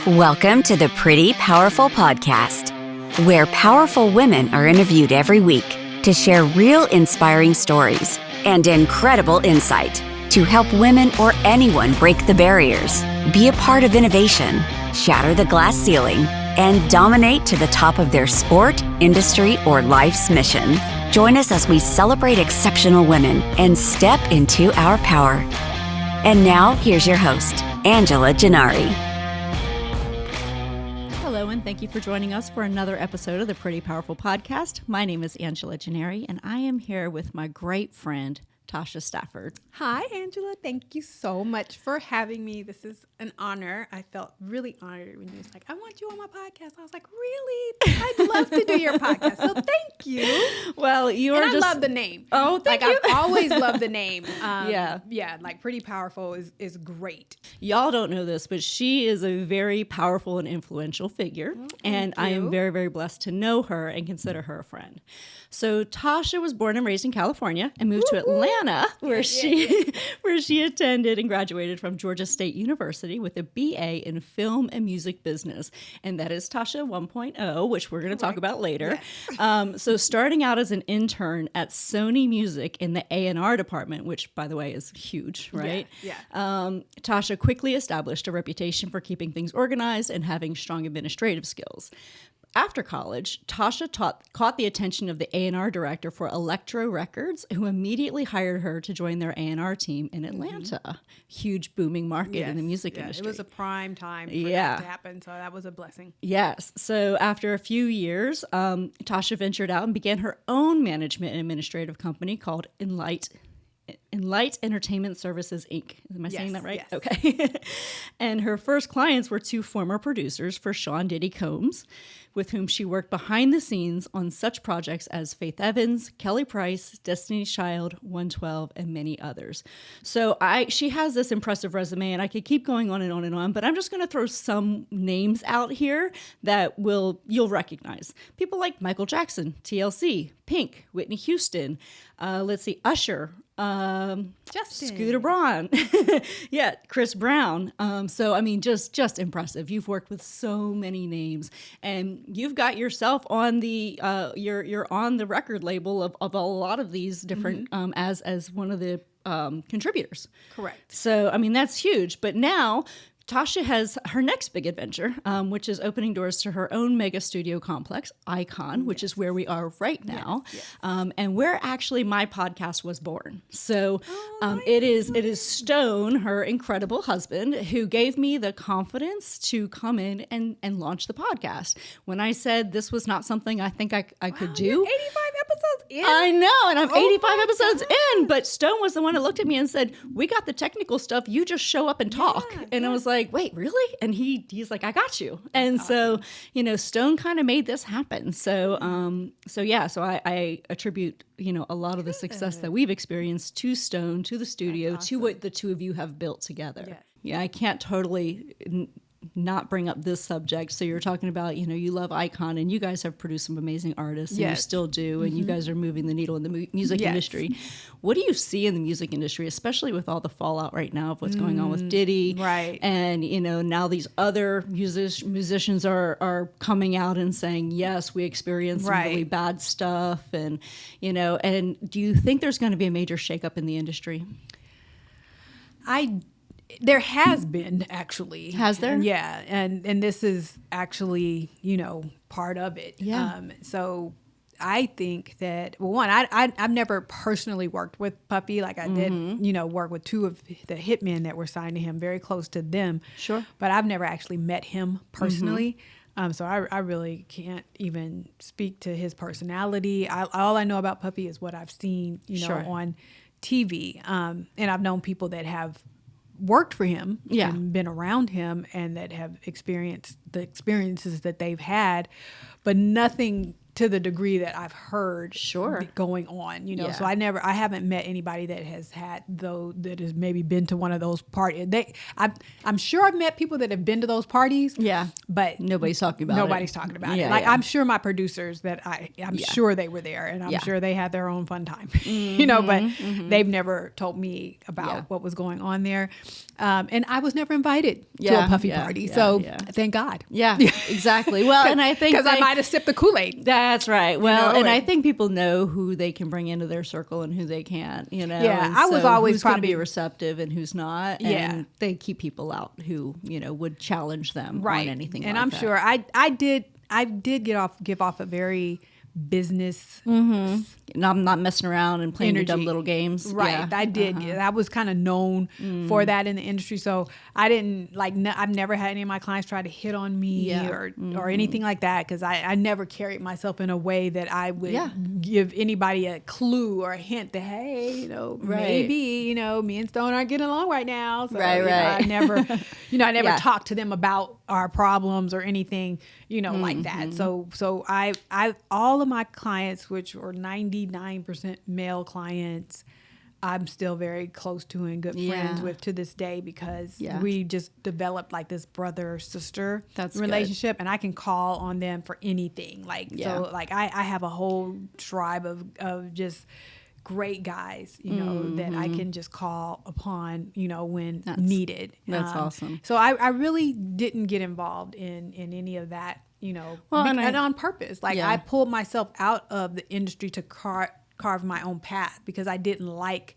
Welcome to the Pretty Powerful Podcast, where powerful women are interviewed every week to share real inspiring stories and incredible insight to help women or anyone break the barriers, be a part of innovation, shatter the glass ceiling, and dominate to the top of their sport, industry, or life's mission. Join us as we celebrate exceptional women and step into our power. And now, here's your host, Angela Gennari. Hello, and thank you for joining us for another episode of the Pretty Powerful Podcast. My name is Angela Gennari, and I am here with my great friend, Tashia Stafford. Hi, Angela. Thank you so much for having me. This is an honor. I felt really honored when you was like, I want you on my podcast. I was like, really? I'd love to do your podcast. So thank you. Well, you are I love the name. Oh, thank you. I've always loved the name. Yeah, like Pretty Powerful is great. Y'all don't know this, but she is a very powerful and influential figure, and I am very, very blessed to know her and consider her a friend. So Tashia was born and raised in California and moved to Atlanta, where she attended and graduated from Georgia State University with a BA in film and music business. And that is Tashia 1.0, which we're going to talk about later. Yes. So starting out as an intern at Sony Music in the A&R department, which, by the way, is huge, right? Yeah. Tashia quickly established a reputation for keeping things organized and having strong administrative skills. After college, Tashia caught the attention of the A&R director for Electro Records, who immediately hired her to join their A&R team in Atlanta. Huge booming market in the music industry. It was a prime time for that to happen, so that was a blessing. Yes. So after a few years, Tashia ventured out and began her own management and administrative company called Enlight Entertainment Services, Inc. Am I saying that right? Yes. Okay. And her first clients were two former producers for Sean Diddy Combs, with whom she worked behind the scenes on such projects as Faith Evans, Kelly Price, Destiny's Child, 112, and many others. So she has this impressive resume, and I could keep going on and on and on, but I'm just going to throw some names out here that you'll recognize. People like Michael Jackson, TLC, Pink, Whitney Houston, Usher, Justin. Scooter Braun, Chris Brown. So I mean, just impressive. You've worked with so many names, and you've got yourself on the you're on the record label of a lot of these different as one of the contributors. Correct. So I mean, that's huge. But now Tashia has her next big adventure, which is opening doors to her own mega studio complex, Icon, which is where we are right now, and where actually my podcast was born. So it is Stone, her incredible husband, who gave me the confidence to come in and launch the podcast. When I said this was not something I think I could do. You're 85 episodes in. I know, and I'm 85 episodes in, but Stone was the one that looked at me and said, we got the technical stuff, you just show up and talk. And I was like, wait, really? And he's like, I got you. And so, Stone kind of made this happen. So I attribute, a lot of the success that we've experienced to Stone, to the studio, to what the two of you have built together. Yeah, I can't totally not bring up this subject. So you're talking about, you love Icon, and you guys have produced some amazing artists, and you still do, and you guys are moving the needle in the music industry. What do you see in the music industry, especially with all the fallout right now of what's going on with Diddy? Right. And, now these other musicians are coming out and saying, yes, we experienced some really bad stuff. And, and do you think there's going to be a major shakeup in the industry? There has been, actually. Has there? Yeah, and this is actually, part of it. Yeah. So I think that, well, one, I've never personally worked with Puffy. Like I did, work with two of the hitmen that were signed to him, very close to them. Sure. But I've never actually met him personally. So I really can't even speak to his personality. All I know about Puffy is what I've seen, on TV. And I've known people that have worked for him and been around him and that have experienced the experiences that they've had, but nothing to the degree that I've heard Sure. going on, you know. Yeah. So I haven't met anybody that has had that has maybe been to one of those parties. I'm sure I've met people that have been to those parties. Yeah. But Nobody's talking about it. Yeah, Like yeah. I'm sure my producers that I'm sure they were there, and I'm Yeah. sure they had their own fun time, you know, but they've never told me about what was going on there. And I was never invited to a puffy party. So thank God. Yeah, exactly. Well, and I think because I might have sipped the Kool-Aid. That's right. Well, know, and I think people know who they can bring into their circle and who they can't, you know. Yeah, and I was so always who's going to probably- be receptive and who's not. Yeah. And they keep people out who, you know, would challenge them Right. on anything and like I'm that. sure I did give off a very business And I'm not messing around and playing the dumb energy. little games. Right. Yeah. I did. I was kind of known for that in the industry. So I didn't I've never had any of my clients try to hit on me or anything like that. Cause I never carried myself in a way that I would give anybody a clue or a hint that, hey, you know, maybe, you know, me and Stone aren't getting along right now. So, Right, you know, right. I never Yeah. talked to them about our problems or anything, you know, like that. So I all of my clients, which were 99% male clients, I'm still very close to and good friends with to this day because we just developed like this brother-sister relationship, and I can call on them for anything. So like I have a whole tribe of just great guys, you know, that I can just call upon, you know, when needed. That's awesome. So I really didn't get involved in any of that, you know, and on purpose. Like I pulled myself out of the industry to carve my own path because I didn't like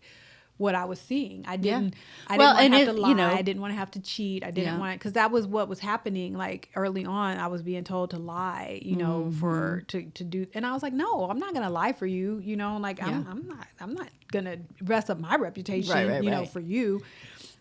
what I was seeing. I didn't want to have to lie. You know, I didn't want to have to cheat. I didn't want to, because that was what was happening. Like early on, I was being told to lie, you know, to do. And I was like, no, I'm not going to lie for you. You know, like I'm not going to mess up my reputation, you know, for you.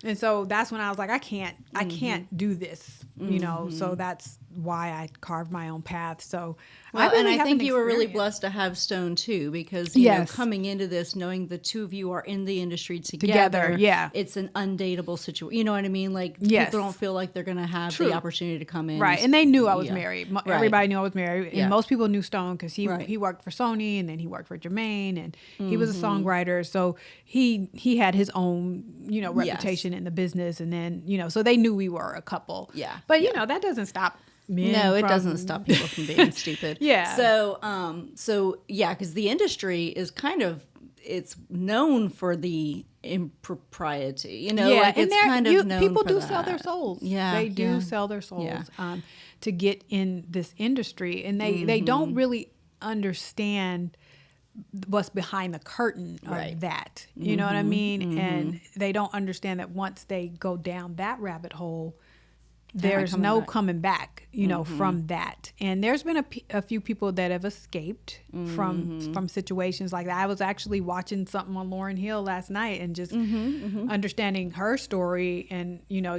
And so that's when I was like, I can't do this, you know. So that's why I carved my own path. So well, I really and I think you were really experience. blessed to have Stone too, because you know, coming into this, knowing the two of you are in the industry together, it's an undateable situation. You know what I mean? Like people don't feel like they're going to have the opportunity to come in, right? And they knew I was married. Everybody knew I was married, and most people knew Stone because he worked for Sony, and then he worked for Jermaine, and he was a songwriter. So he had his own, you know, reputation in the business, and then, you know, so they knew we were a couple. Yeah, but you know, that doesn't stop. No, it doesn't stop people from being stupid. So yeah, because the industry is kind of, it's known for the impropriety, you know, like it's kind of known people for do that. sell their souls. Yeah, they do sell their souls to get in this industry, and they don't really understand what's behind the curtain of that. You know what I mean? And they don't understand that once they go down that rabbit hole, there's no coming back, you know, from that. And there's been a few people that have escaped from situations like that. I was actually watching something on Lauryn Hill last night and just understanding her story. And, you know,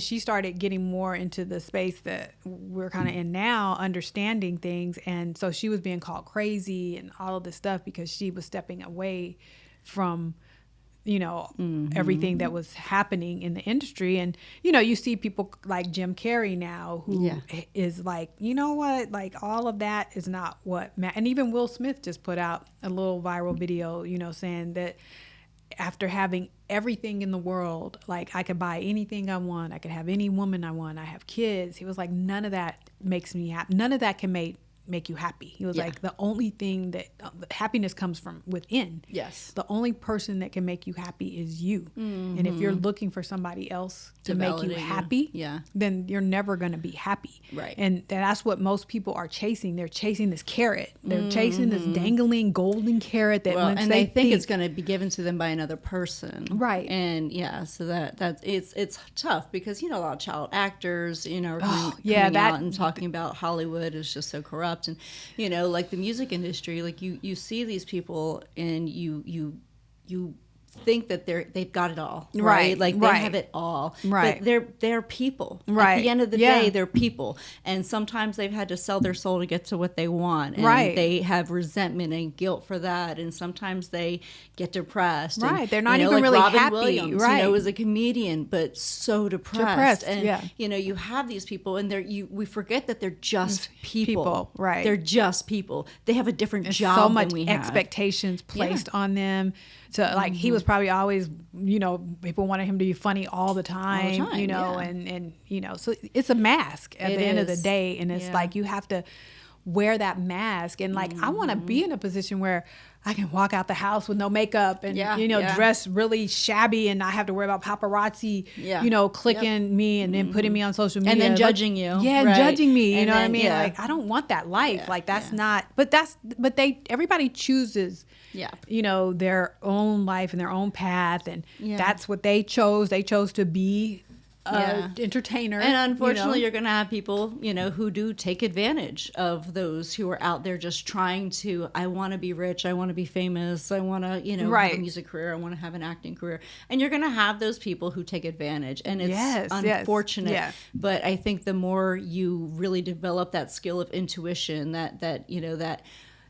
she started getting more into the space that we're kind of in now, understanding things. And so she was being called crazy and all of this stuff because she was stepping away from, you know, everything that was happening in the industry. And, you know, you see people like Jim Carrey now who is like, you know what, like all of that is not what, and even Will Smith just put out a little viral video, you know, saying that after having everything in the world, like I could buy anything I want, I could have any woman I want, I have kids. He was like, none of that makes me happy. None of that can make you happy. He was like, the only thing that happiness comes from within. Yes. The only person that can make you happy is you. And if you're looking for somebody else to make you happy, then you're never going to be happy. Right. And that's what most people are chasing. They're chasing this carrot. They're chasing this dangling golden carrot that and they think it's going to be given to them by another person. Right. And so that's it's tough because, you know, a lot of child actors, you know, are coming out and talking about Hollywood is just so corrupt. And, you know, like the music industry, like you see these people and you think that they've got it all, right? Like they have it all, right? But they're people. Right. At the end of the day, they're people, and sometimes they've had to sell their soul to get to what they want, and they have resentment and guilt for that, and sometimes they get depressed. Right, and, they're not even like really Robin happy. Williams, was a comedian, but so depressed. And you have these people, and we forget that they're just people. Right? They're just people. They have a different job. So much than we have. Expectations placed on them. So like he was probably always, people wanted him to be funny all the time, and so it's a mask at the end of the day. And it's like, you have to wear that mask. And like, I want to be in a position where I can walk out the house with no makeup and, dress really shabby and not have to worry about paparazzi, clicking me and then putting me on social media. And then judging you. Yeah, and judging me, you know what I mean? Yeah. Like, I don't want that life. Like, that's not, but everybody chooses, their own life and their own path. And that's what they chose. They chose to be entertainer. And unfortunately, you're going to have people, who do take advantage of those who are out there just trying to, I want to be rich, I want to be famous, I want to, have a music career, I want to have an acting career. And you're going to have those people who take advantage. And it's unfortunate. Yeah. But I think the more you really develop that skill of intuition, that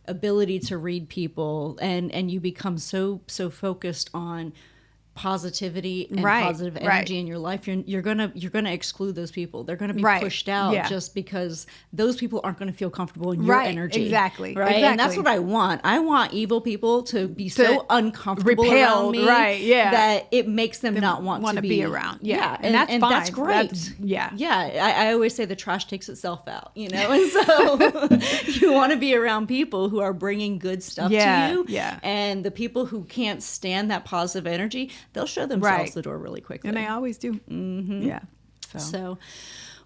ability to read people, and you become so focused on positivity and positive energy in your life, you're gonna exclude those people. They're gonna be pushed out just because those people aren't gonna feel comfortable in your energy. Exactly. And that's what I want. I want evil people to be so uncomfortable around me that it makes them not want to be around. And that's fine. That's great. I always say the trash takes itself out, and so you want to be around people who are bringing good stuff to you. And the people who can't stand that positive energy, they'll show themselves the door really quickly. And they always do. Mm-hmm. Yeah. So,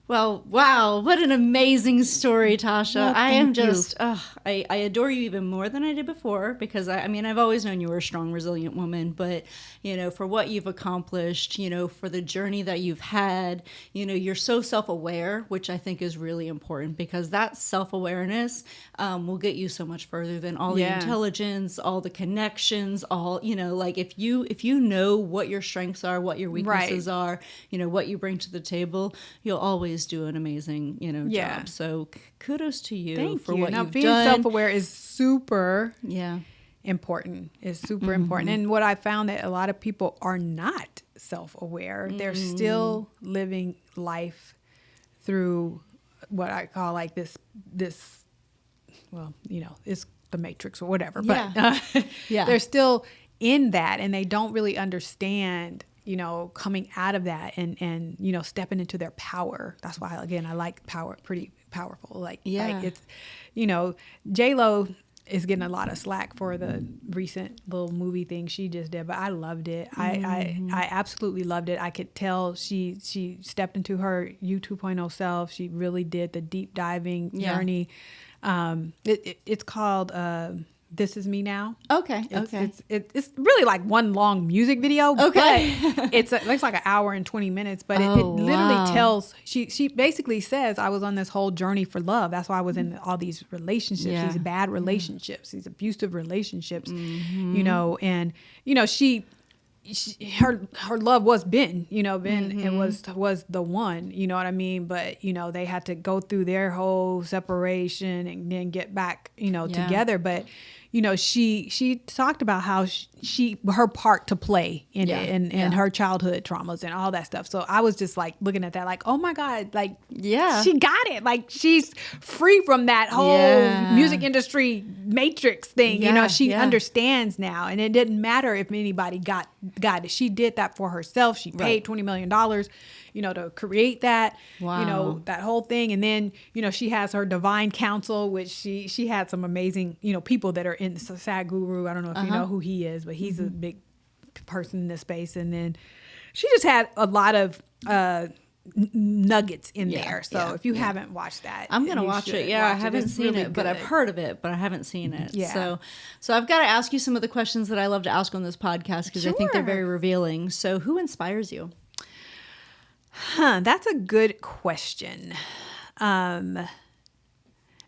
well, wow, what an amazing story, Tasha. Well, I am just, I adore you even more than I did before, because I've always known you were a strong, resilient woman, but, for what you've accomplished, for the journey that you've had, you're so self-aware, which I think is really important, because that self-awareness will get you so much further than all the intelligence, all the connections, all, like if you know what your strengths are, what your weaknesses are, what you bring to the table, you'll always do an amazing, job. So kudos to you for what you've being done. Self-aware is super important. Is super important. And what I found that a lot of people are not self-aware. They're still living life through what I call like this, well, it's the Matrix or whatever, but they're still in that, and they don't really understand coming out of that and stepping into their power. That's why, again, I like power, pretty powerful. Like it's, J-Lo is getting a lot of slack for the recent little movie thing she just did, but I loved it. I absolutely loved it. I could tell she stepped into her U 2.0 self. She really did the deep diving journey. It's called, This Is Me Now. Okay. It's really like one long music video. Okay. But it's like an hour and 20 minutes, but it literally tells, she basically says, I was on this whole journey for love. That's why I was in all these relationships, these bad relationships, these abusive relationships, and, her love was Ben, Ben it was the one, you know what I mean? But, they had to go through their whole separation and then get back, together. But, she talked about how her part to play in it and her childhood traumas and all that stuff. So I was just like looking at that like, oh my God, like, she got it. Like, she's free from that whole music industry matrix thing. She understands now, and it didn't matter if anybody got it. She did that for herself. She paid $20 million, to create that, that whole thing. And then, she has her divine counsel, which she had some amazing, people that are in the Sadhguru. I don't know if you know who he is, but he's a big person in this space. And then she just had a lot of nuggets in there. So if you haven't watched that, I'm going to watch it. Yeah, I haven't seen it, but I've heard of it, but I haven't seen it. Yeah. So I've got to ask you some of the questions that I love to ask on this podcast, because I think they're very revealing. So who inspires you? That's a good question.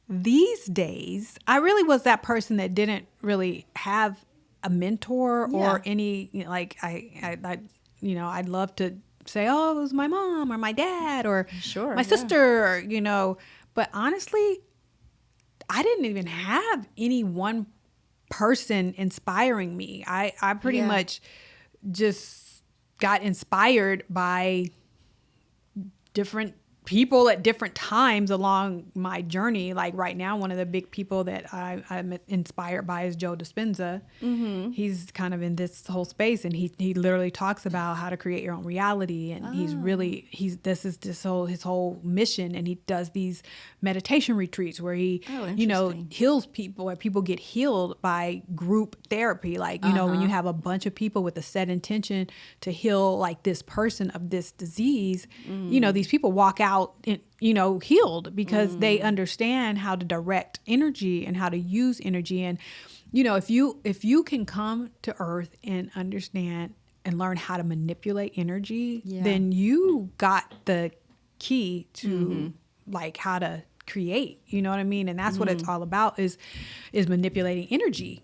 These days, I really was that person that didn't really have a mentor or any, like I'd love to say, oh, it was my mom or my dad or my sister, or, but honestly, I didn't even have any one person inspiring me. I pretty much just got inspired by different people at different times along my journey. Like right now, one of the big people that I'm inspired by is Joe Dispenza. Mm-hmm. He's kind of in this whole space, and he literally talks about how to create your own reality. And this is his whole mission. And he does these meditation retreats where he, heals people, where people get healed by group therapy. Like, when you have a bunch of people with a set intention to heal like this person of this disease, these people walk out, healed because they understand how to direct energy and how to use energy. And, if you can come to earth and understand and learn how to manipulate energy, then you got the key to like how to create, you know what I mean? And that's what it's all about is manipulating energy,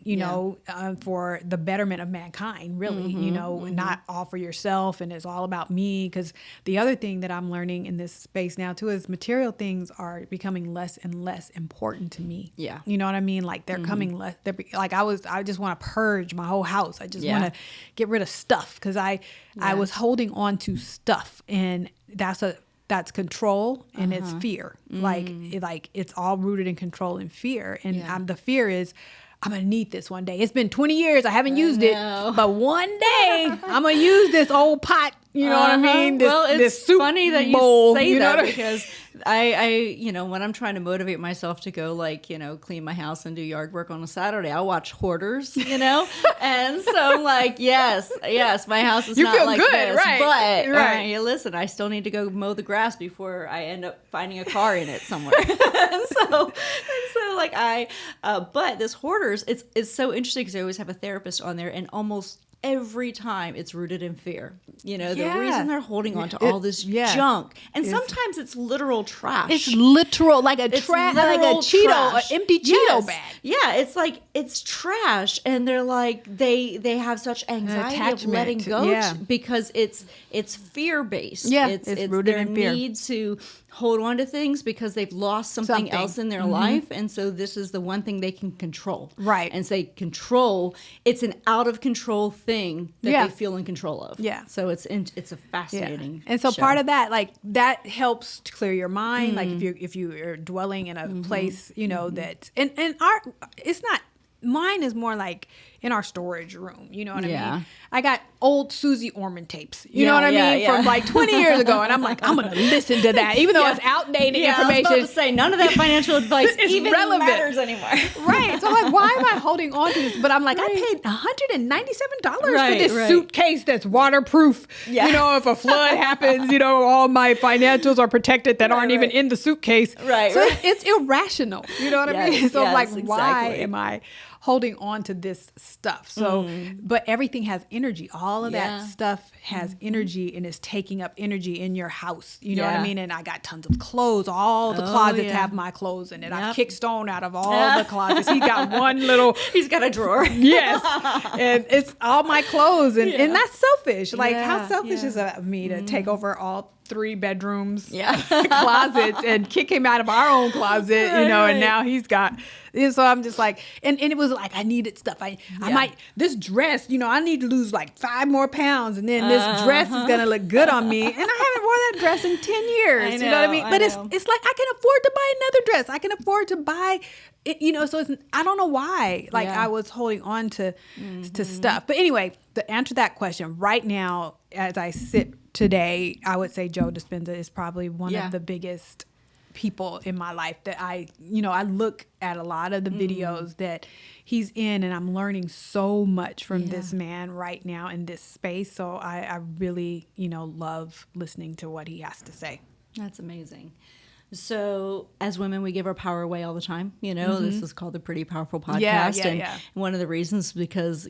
for the betterment of mankind, really, not all for yourself. And it's all about me. Because the other thing that I'm learning in this space now too is material things are becoming less and less important to me. Yeah. You know what I mean? Like they're coming less, I just want to purge my whole house. I just want to get rid of stuff because I was holding on to stuff, and that's control and it's fear. Like it's all rooted in control and fear. And the fear is, I'm going to need this one day. It's been 20 years. I haven't used it, but one day I'm going to use this old pot. You know what I mean? It's soup funny that you say that because I, when I'm trying to motivate myself to go clean my house and do yard work on a Saturday, I'll watch Hoarders, and so I'm like, yes, my house is not like good, this, right? But right. Listen, I still need to go mow the grass before I end up finding a car in it somewhere. But this Hoarders, it's so interesting because I always have a therapist on there, and almost every time it's rooted in fear. The reason they're holding on to all this junk. And sometimes it's literal trash. It's literal, like a trash, like a Cheeto, an empty Cheeto bag. Yeah, it's like, it's trash. And they're like, they have such anxiety of letting go because it's fear-based. Yeah, it's rooted in fear. Their need to hold on to things because they've lost something else in their life. And so this is the one thing they can control. Right. And say control, it's an out of control thing that they feel in control of. Yeah. So it's a fascinating And so show. part of that, like that helps to clear your mind. Like if you are dwelling in a place, that, and it's not, mine is more like in our storage room. You know what I mean? I got old Susie Orman tapes. You know what I mean? From like 20 years ago. And I'm like, I'm going to listen to that. Even though it's outdated information. I was about to say, none of that financial advice even relevant. Matters anymore. Right. So I'm like, why am I holding on to this? But I'm like, I paid $197 for this suitcase that's waterproof. Yeah. If a flood happens, all my financials are protected that aren't even in the suitcase. Right. So it's irrational. You know what I mean? So I'm like, why am I holding on to this stuff? So, but everything has energy. All of that stuff has energy and is taking up energy in your house. You know what I mean? And I got tons of clothes. All the closets have my clothes in it. I've kicked Stone out of all the closets. He got one little... He's got a drawer. Yes. And it's all my clothes. And that's selfish. Like, how selfish is that of me to take over all 3 bedrooms, closets, and kick him out of our own closet, and now he's got... So I'm just like, and it was like, I needed stuff. I might, this dress, I need to lose like 5 more pounds, and then this dress is going to look good on me. And I haven't worn that dress in 10 years. You know what I mean? But it's like, I can afford to buy another dress. I can afford to buy it, so it's, I don't know why, like I was holding on to stuff. But anyway, to answer that question right now, as I sit today, I would say Joe Dispenza is probably one of the biggest people in my life that I look at a lot of the videos that he's in, and I'm learning so much from this man right now in this space. So I really, love listening to what he has to say. That's amazing. So as women, we give our power away all the time. This is called the Pretty Powerful Podcast. And one of the reasons because,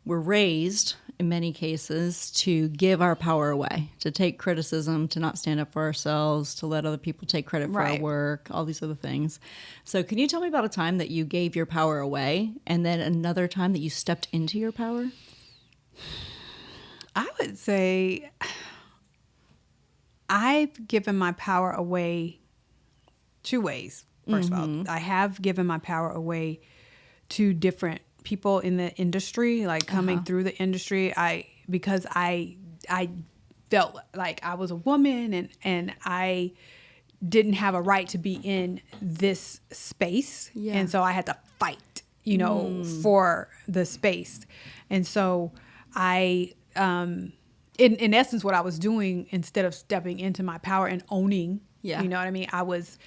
we're raised in many cases to give our power away, to take criticism, to not stand up for ourselves, to let other people take credit for our work, all these other things. So can you tell me about a time that you gave your power away and then another time that you stepped into your power? I would say I've given my power away two ways. First of all, I have given my power away to different people in the industry, like coming through the industry. Because I felt like I was a woman and I didn't have a right to be in this space. Yeah. And so I had to fight, for the space. And so I, in essence, what I was doing instead of stepping into my power and owning, you know what I mean? I was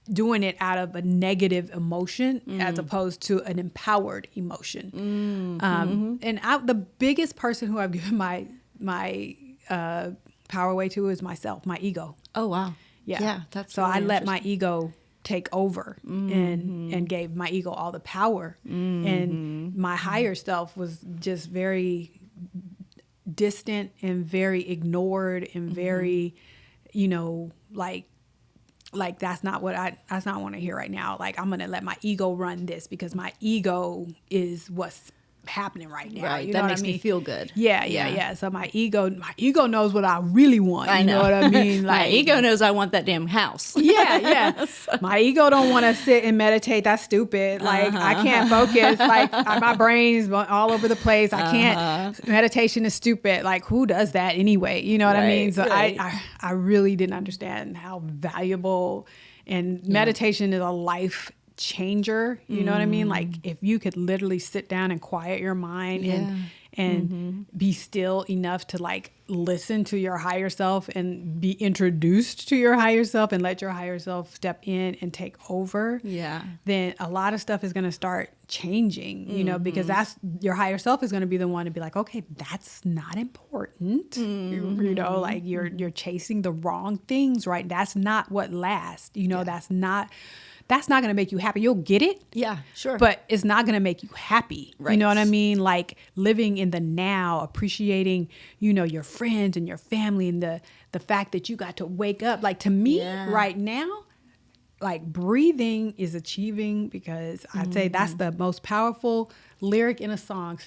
doing it out of a negative emotion as opposed to an empowered emotion. And the biggest person who I've given my power away to is myself, my ego. Oh, wow. Yeah. That's so really I let my ego take over and gave my ego all the power. And my higher self was just very distant and very ignored and very, like that's not what I want to hear right now. Like, I'm going to let my ego run this because my ego is what's happening right now. Right. You that know makes what I mean? me feel good. Yeah. So my ego knows what I really want. I know Know what I mean? My Like, ego knows I want that damn house. Yeah. My ego don't want to sit and meditate. That's stupid. Like, I can't focus. Like, my brain's all over the place. I can't. Meditation is stupid. Like, who does that anyway? You know what I mean? So I really didn't understand how valuable, and meditation is a life changer. You know what I mean? Like, if you could literally sit down and quiet your mind and be still enough to like listen to your higher self and be introduced to your higher self and let your higher self step in and take over, then a lot of stuff is going to start changing, because that's your higher self is going to be the one to be like, okay, that's not important. Like you're chasing the wrong things, right? That's not what lasts. That's not going to make you happy. You'll get it. Yeah, sure. But it's not going to make you happy. Right. You know what I mean? Like living in the now, appreciating, your friends and your family and the fact that you got to wake up. Like, to me right now, like breathing is achieving, because I'd say that's the most powerful lyric in a song.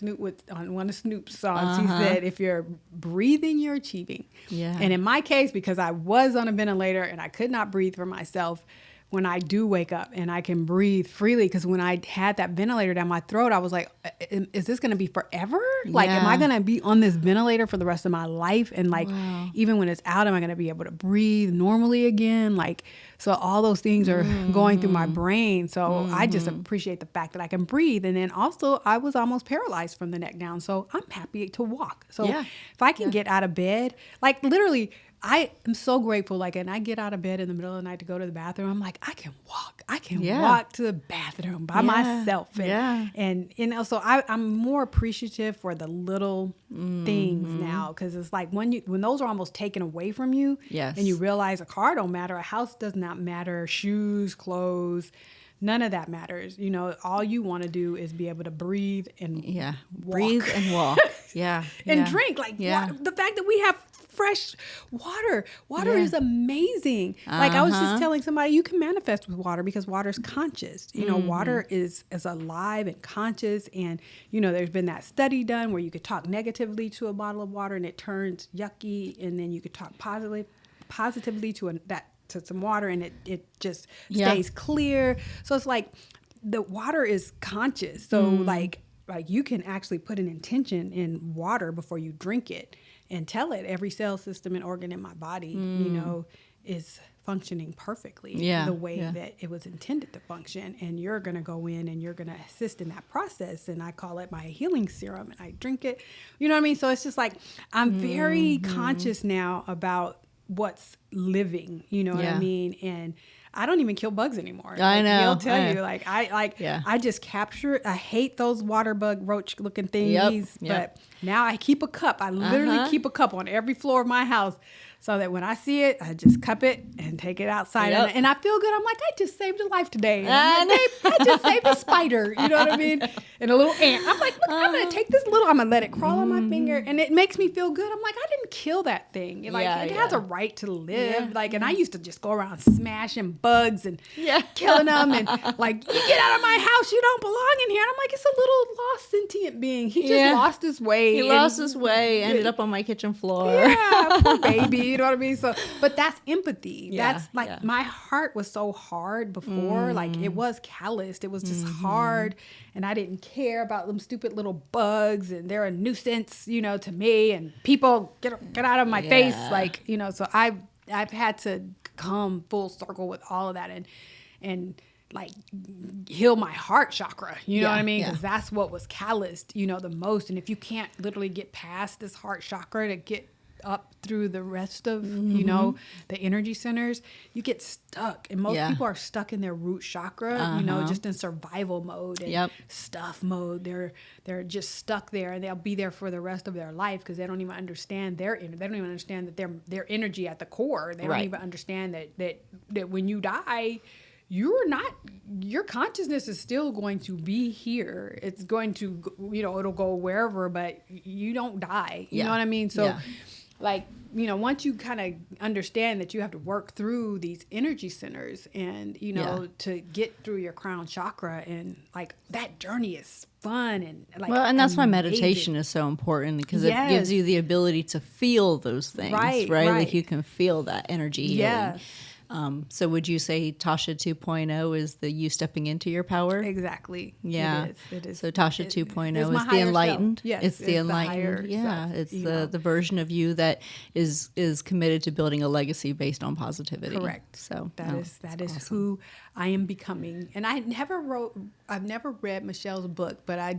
On one of Snoop's songs, he said, if you're breathing, you're achieving. Yeah. And in my case, because I was on a ventilator and I could not breathe for myself, when I do wake up and I can breathe freely, because when I had that ventilator down my throat, I was like, is this going to be forever? Like, am I going to be on this ventilator for the rest of my life? And like, even when it's out, am I going to be able to breathe normally again? Like, so all those things are going through my brain. So I just appreciate the fact that I can breathe. And then also, I was almost paralyzed from the neck down. So I'm happy to walk. So if I can get out of bed, like literally, I am so grateful. Like, and I get out of bed in the middle of the night to go to the bathroom. I'm like, I can walk. I can walk to the bathroom by myself. And so I'm more appreciative for the little things now. Cause it's like when those are almost taken away from you and you realize a car don't matter, a house does not matter, shoes, clothes, none of that matters. All you want to do is be able to breathe and walk. Breathe and walk. And drink. Like the fact that we have fresh water. Water is amazing. Like I was just telling somebody, you can manifest with water because water is conscious. Water is alive and conscious. And, there's been that study done where you could talk negatively to a bottle of water and it turns yucky. And then you could talk positively to some water and it just stays clear. So it's like the water is conscious. So like you can actually put an intention in water before you drink it and tell it every cell, system, and organ in my body, is functioning perfectly the way that it was intended to function. And you're going to go in and you're going to assist in that process. And I call it my healing serum and I drink it. You know what I mean? So it's just like, I'm very conscious now about what's living, you know what I mean? And I don't even kill bugs anymore. I know. He'll tell you, like, I just capture it. I hate those water bug roach looking things, but now I keep a cup. I literally keep a cup on every floor of my house so that when I see it, I just cup it and take it outside. Yep. And I feel good. I'm like, I just saved a life today. And I'm like, babe, I just saved a spider. You know what I mean? And a little ant. I'm like, look, I'm going to take this little, I'm going to let it crawl on my finger. And it makes me feel good. I'm like, I didn't kill that thing. Like, it has a right to live. Like, and I used to just go around smashing bugs and killing them. And like, you get out of my house. You don't belong in here. And I'm like, it's a little lost sentient being. He just lost his way. He lost his way, ended up on my kitchen floor. Yeah, poor baby. You know what I mean? So, but that's empathy. Yeah, That's like my heart was so hard before. Like it was calloused. It was just hard, and I didn't care about them stupid little bugs, and they're a nuisance, you know, to me. And people get out of my face, like, you know. So I've had to come full circle with all of that, and like heal my heart chakra, you know what I mean? Because that's what was calloused, you know, the most. And if you can't literally get past this heart chakra to get up through the rest of, you know, the energy centers, you get stuck. And most people are stuck in their root chakra, you know, just in survival mode and stuff mode. They're just stuck there, and they'll be there for the rest of their life because they don't even understand they don't even understand that their energy at the core. They don't even understand that when you die, your consciousness is still going to be here. It's going to, you know, it'll go wherever, but you don't die. You know what I mean? So like, you know, once you kind of understand that you have to work through these energy centers and, you know, to get through your crown chakra, and like that journey is fun and like, well, and that's why meditation is so important, because it gives you the ability to feel those things, right? Like you can feel that energy healing. So would you say Tasha 2.0 is the you stepping into your power? Exactly. Yeah. It is. So Tasha 2.0 is the enlightened. Yes, it's the enlightened. It's the version of you that is committed to building a legacy based on positivity. Correct. So that is awesome. Who I am becoming. And I've never read Michelle's book, but I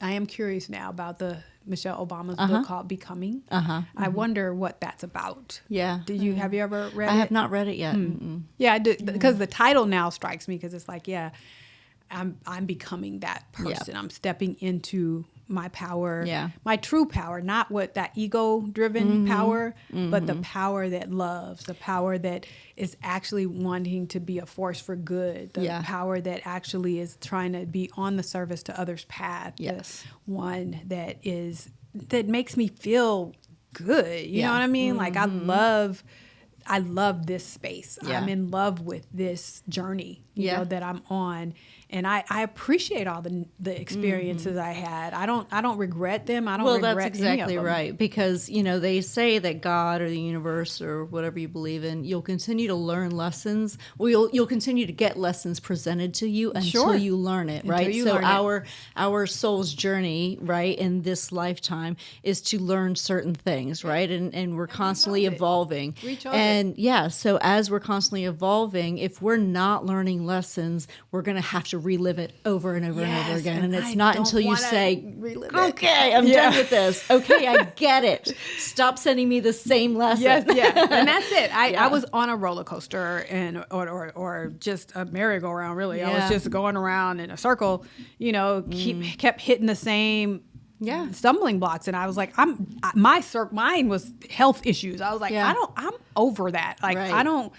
am curious now about Michelle Obama's book called Becoming. I wonder what that's about. Yeah. Have you ever read it? I have not read it yet. Yeah, I do, because the title now strikes me, because it's like, I'm becoming that person. I'm stepping into my power, my true power, not what that ego-driven power, but the power that loves, the power that is actually wanting to be a force for good, the power that actually is trying to be on the service to others' path, the one that makes me feel good. You know what I mean? Like I love this space. I'm in love with this journey, you know, that I'm on. And I appreciate all the experiences I had. I don't regret them. I don't regret that's exactly any of them. right. Because, you know, they say that God or the universe or whatever you believe in, you'll continue to learn lessons. Well, you'll continue to get lessons presented to you until you learn it, right? So our soul's journey, right, in this lifetime is to learn certain things, right? And we're constantly evolving. So as we're constantly evolving, if we're not learning lessons, we're going to have to relive it over and over and over again. And it's not until you say, okay, I'm done with this. Okay, I get it. Stop sending me the same lesson. And that's it. I was on a roller coaster or just a merry-go-round, really. I was just going around in a circle, you know, kept hitting the same stumbling blocks. And I was like, mine was health issues. I was like, I'm over that. Like, I don't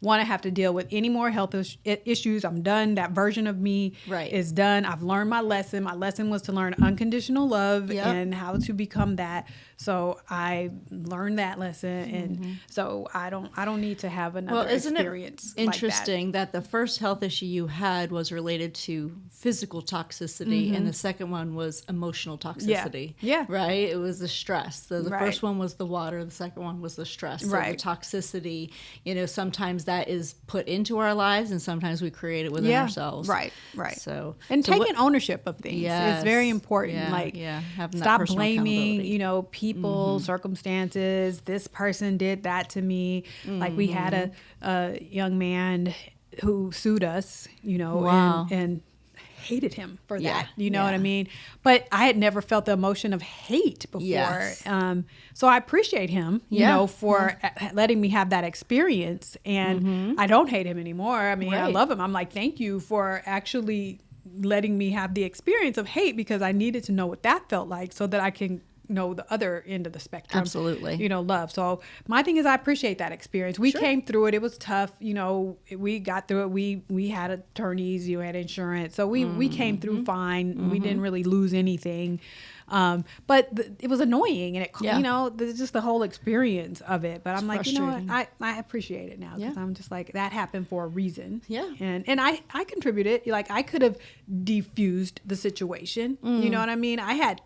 want to have to deal with any more health issues. I'm done. That version of me is done. I've learned my lesson. My lesson was to learn unconditional love and how to become that. So I learned that lesson, and so I don't need to have another experience. It interesting that the first health issue you had was related to physical toxicity, and the second one was emotional toxicity. Right. It was the stress. So the first one was the water. The second one was the stress. So the toxicity. You know, sometimes that is put into our lives, and sometimes we create it within ourselves. Right. So taking ownership of things is very important. Stop blaming. You know, people, circumstances. This person did that to me. Like we had a young man who sued us, you know, and hated him for that. You know what I mean? But I had never felt the emotion of hate before. So I appreciate him, you know, for letting me have that experience. And I don't hate him anymore. I mean, I love him. I'm like, thank you for actually letting me have the experience of hate, because I needed to know what that felt like so that I can the other end of the spectrum. Absolutely. Love. So my thing is, I appreciate that experience. We came through it. It was tough. We got through it. We had attorneys, you had insurance. So we came through fine. We didn't really lose anything. But it was annoying, and it, just the whole experience of it. But I'm like, what? I appreciate it now, because I'm just like, that happened for a reason. Yeah. And I contributed. Like, I could have diffused the situation. You know what I mean? I had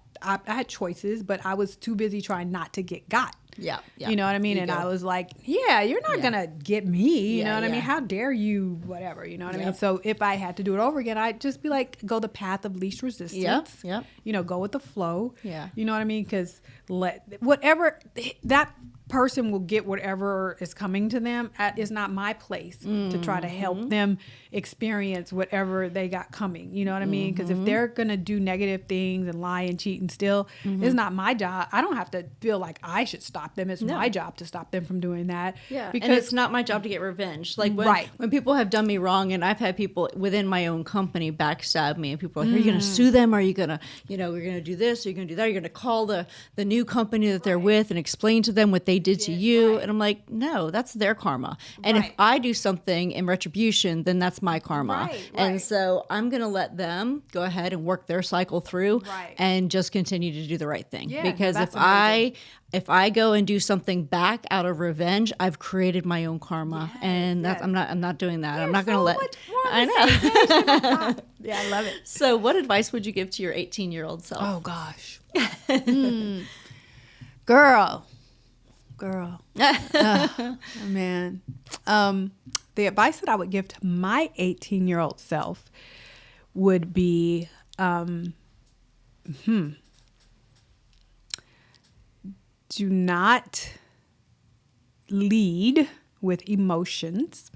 choices, but I was too busy trying not to get got. Yeah. You know what I mean? And I was like, you're not going to get me. You know what I mean? How dare you, whatever, you know what I mean? So if I had to do it over again, I'd just be like, go the path of least resistance. Yep. Go with the flow. Yeah. You know what I mean? Because whatever, that person will get whatever is coming to them. It's not my place to try to help them experience whatever they got coming. You know what I mean? Because if they're going to do negative things and lie and cheat and steal, it's not my job. I don't have to feel like I should stop them. It's my job to stop them from doing that. Yeah. Because and it's not my job to get revenge. Like when people have done me wrong, and I've had people within my own company backstab me, and people are like, are you going to sue them? Are you going to, we're going to do this? Are you going to do that? Are you going to call the new company that they're with and explain to them what they did to you? And I'm like, no, that's their karma. And if I do something in retribution, then that's my karma. And so I'm going to let them go ahead and work their cycle through and just continue to do the right thing. Because if I go and do something back out of revenge, I've created my own karma, and that's I'm not doing that. I'm not going to let. I know. Yeah, I love it. So, what advice would you give to your 18-year-old self? Oh gosh, girl. Man, the advice that I would give to my 18-year-old self would be, do not lead with emotions.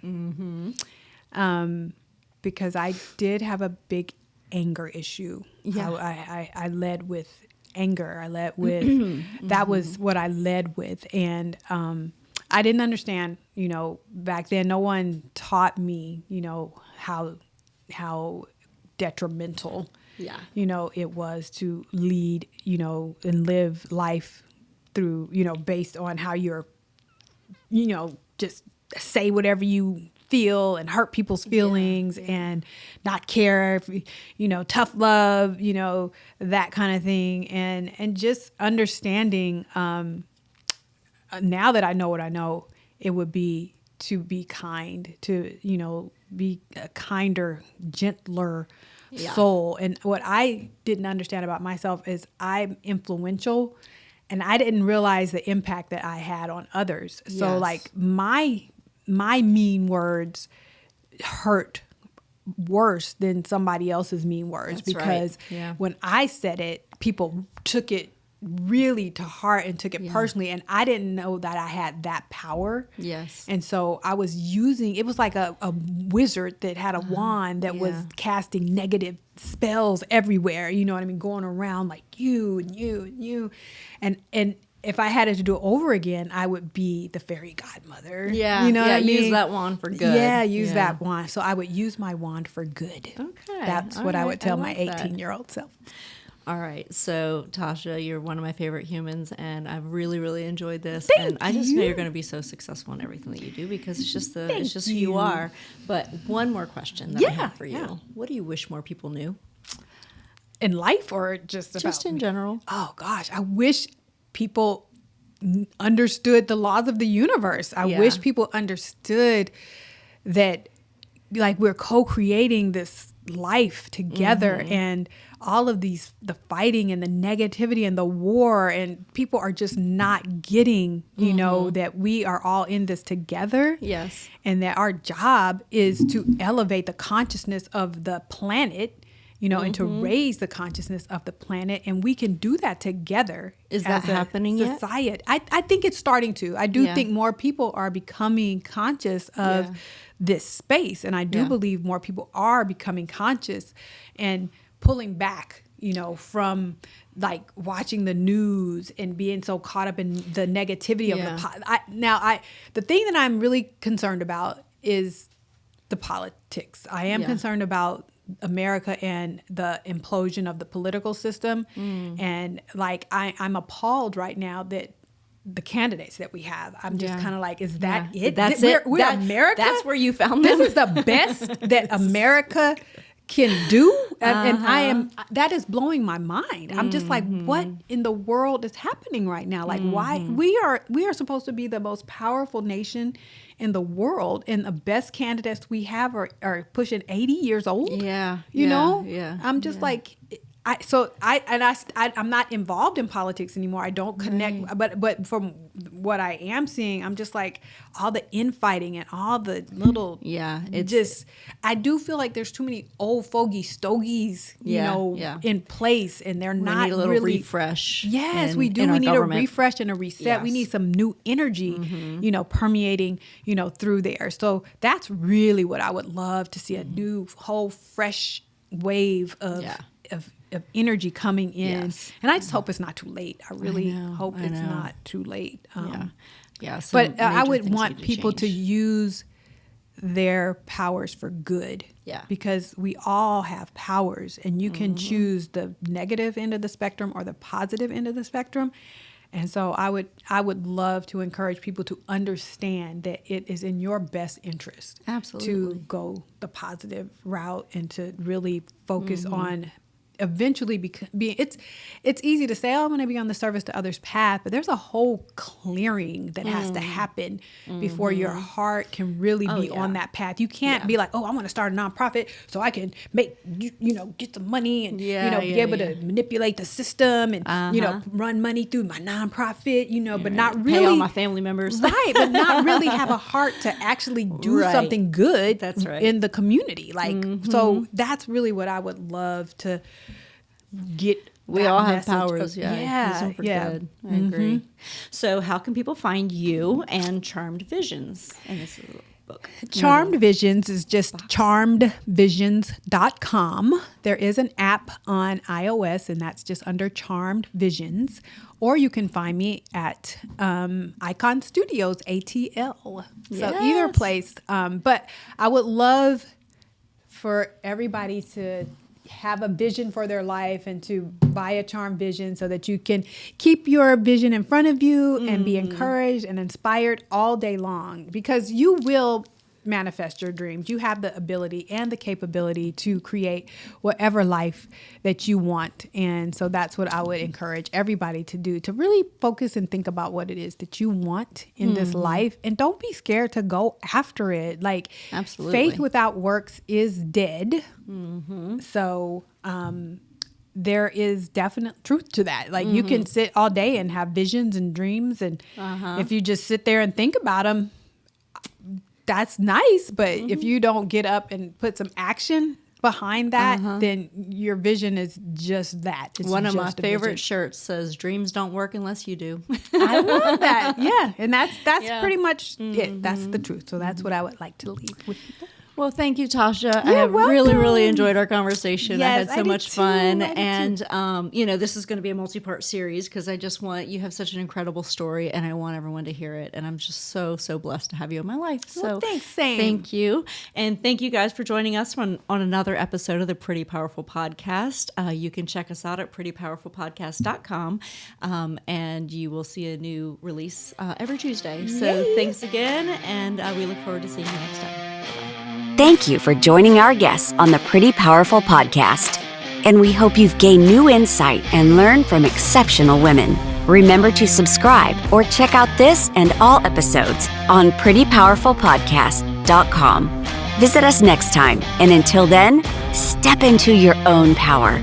Because I did have a big anger issue. I led with anger. I led with, that was what I led with. And I didn't understand, back then, no one taught me, how detrimental, it was to lead, and live life through, based on how you're, just say whatever you feel and hurt people's feelings and not care if, tough love, that kind of thing. And just understanding, now that I know what I know, it would be to be kind, to, be a kinder, gentler soul. And what I didn't understand about myself is I'm influential, and I didn't realize the impact that I had on others. So like my mean words hurt worse than somebody else's mean words. That's because when I said it, people took it really to heart and took it personally, and I didn't know that I had that power. And so I was using, it was like a wizard that had a wand that was casting negative spells everywhere, you know what I mean, going around like you and you and you, and if I had it to do it over again, I would be the fairy godmother. You know what I mean? Use that wand for good. Use that wand. So I would use my wand for good. Okay. That's what I would tell my 18-year-old self. All right. So, Tasha, you're one of my favorite humans, and I've really, really enjoyed this. Thank you. I just know you're going to be so successful in everything that you do, because it's just who you are. But one more question that I have for you. Yeah. What do you wish more people knew? In life, or just in general? Oh, gosh. I wish people understood the laws of the universe. I wish people understood that, like, we're co-creating this life together, and all of the fighting and the negativity and the war, and people are just not getting, you know, that we are all in this together. Yes. And that our job is to elevate the consciousness of the planet, you know, and to raise the consciousness of the planet. And we can do that together. Is that happening yet? Society. I think it's starting to. I do think more people are becoming conscious of this space. And I do believe more people are becoming conscious and pulling back, you know, from like watching the news and being so caught up in the negativity of the thing that I'm really concerned about is the politics. I am concerned about America and the implosion of the political system. And like, I'm appalled right now that the candidates that we have, I'm just kind of like, is that it? That's it. We're America. That's where you found them. This is the best that America can do. And that is blowing my mind. I'm just like, what in the world is happening right now? Like, why we are supposed to be the most powerful nation in the world, and the best candidates we have are pushing 80 years old. You know? I'm just like, I'm not involved in politics anymore. I don't connect, but from what I am seeing, I'm just like, all the infighting and all the little, I do feel like there's too many old fogey stogies, in place, and they're not need a little really refresh. Yes, we do. We need government. a refresh and a reset. Yes. We need some new energy, permeating, through there. So that's really what I would love to see, a new, whole, fresh wave of energy coming in. And I just hope it's not too late. I really hope it's not too late. But I would want people to use their powers for good. Because we all have powers, and you can choose the negative end of the spectrum or the positive end of the spectrum. And so I would love to encourage people to understand that it is in your best interest to go the positive route and to really focus on eventually it's easy to say, oh, I'm going to be on the service to others path, but there's a whole clearing that has to happen before your heart can really be on that path. You can't be like, oh, I want to start a nonprofit so I can make, get some money and, be able to manipulate the system and, run money through my nonprofit, but not really pay all my family members. Right. But not really have a heart to actually do something good in the community. Like, so that's really what I would love to get. We all have powers. Good. I agree. So how can people find you and Charmed Visions? And this is a book. Charmed Visions is just charmedvisions.com. There is an app on iOS, and that's just under Charmed Visions. Or you can find me at Icon Studios, ATL. So either place. But I would love for everybody to have a vision for their life and to buy a Charmed Vision so that you can keep your vision in front of you and be encouraged and inspired all day long, because you will manifest your dreams. You have the ability and the capability to create whatever life that you want. And so that's what I would encourage everybody to do, to really focus and think about what it is that you want in this life, and don't be scared to go after it. Like, faith without works is dead. So there is definite truth to that. Like, you can sit all day and have visions and dreams, and if you just sit there and think about them, that's nice. But if you don't get up and put some action behind that, then your vision is just that. It's one of my just a favorite vision. shirts says, "Dreams don't work unless you do." I love that. Yeah. And that's pretty much it. That's the truth. So that's what I would like to leave with people. Well, thank you, Tasha. I have really, really enjoyed our conversation. Yes, I had so much fun. And, this is going to be a multi-part series because you have such an incredible story, and I want everyone to hear it. And I'm just so, so blessed to have you in my life. So thanks, Sam. Thank you. And thank you guys for joining us on another episode of the Pretty Powerful Podcast. You can check us out at prettypowerfulpodcast.com, and you will see a new release every Tuesday. So thanks again, and we look forward to seeing you next time. Thank you for joining our guests on the Pretty Powerful Podcast. And we hope you've gained new insight and learned from exceptional women. Remember to subscribe or check out this and all episodes on prettypowerfulpodcast.com. Visit us next time. And until then, step into your own power.